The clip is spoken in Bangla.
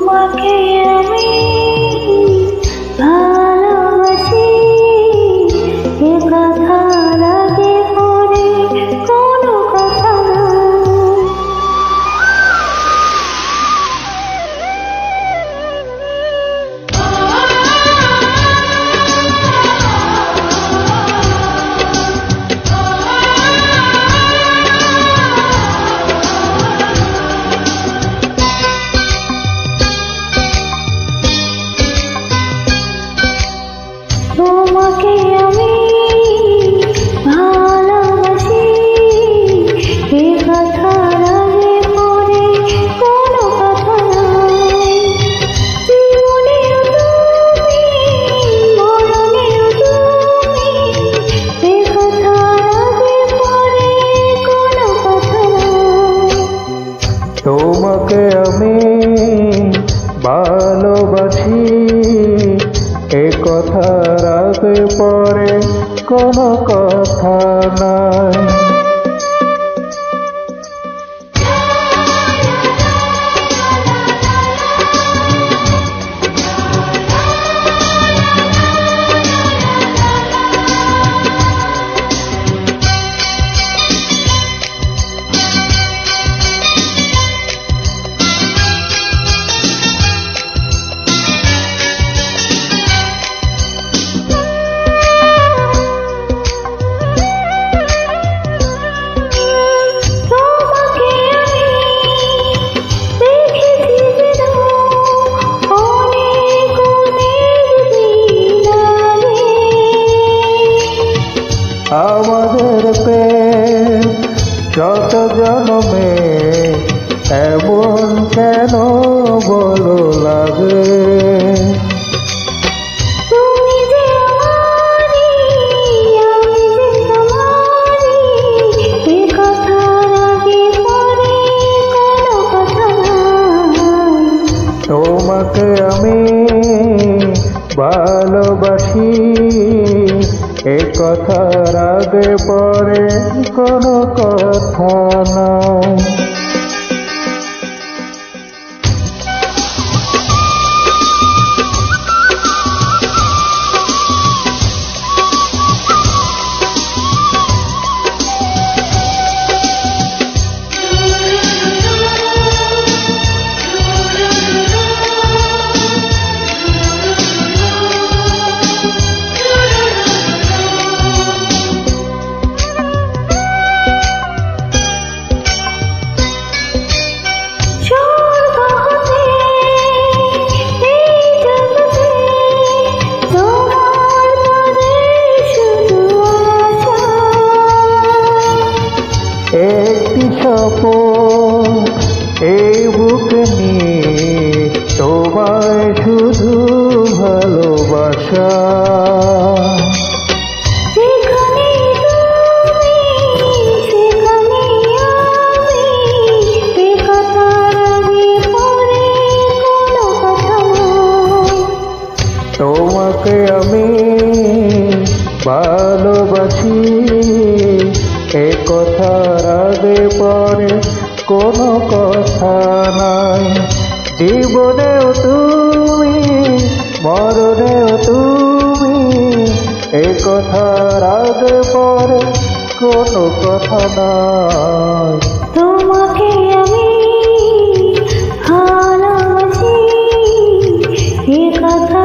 তোমাকে আমি ভালোবাসি, এ কথার আগে পরে কোনো কথা নয়। তোমাকে আমি ভালোবাসি, এ কথার আগে পরে কোনো কথা নয়। জীবনেও তুমি, মরণেও তুমি, এ কথার আগে পরে কোনো কথা নয়। তোমাকে আমি ভালোবাসি, এ কথার আগে পরে কোনো কথা নাই। আমাদের প্রেম যত জন্মে এমন কেন বলো লাগে। তুমি যে আমারি, আমি যে তোমারি, এ কথার আগে পরে কোনো কথা নয়। তোমাকে আমি ভালোবাসি, এ কথার আগে পরে কোনো কথা নাই। একটি স্বপন এই বুকে নিয়ে তোমায় শুধু ভালোবাসা। যেখানে তুমি, সেখানে আমি, এ কথার আগে পরে কোনো কথা নয়। তোমাকে আমি ভালোবাসি, এ কথার আগে পরে কোনো কথা নাই। জীবনেও তুমি, মরণেও তুমি, এ কথার আগে পরে কোনো কথা নাই। তোমাকে আমি ভালোবাসি, এ কথা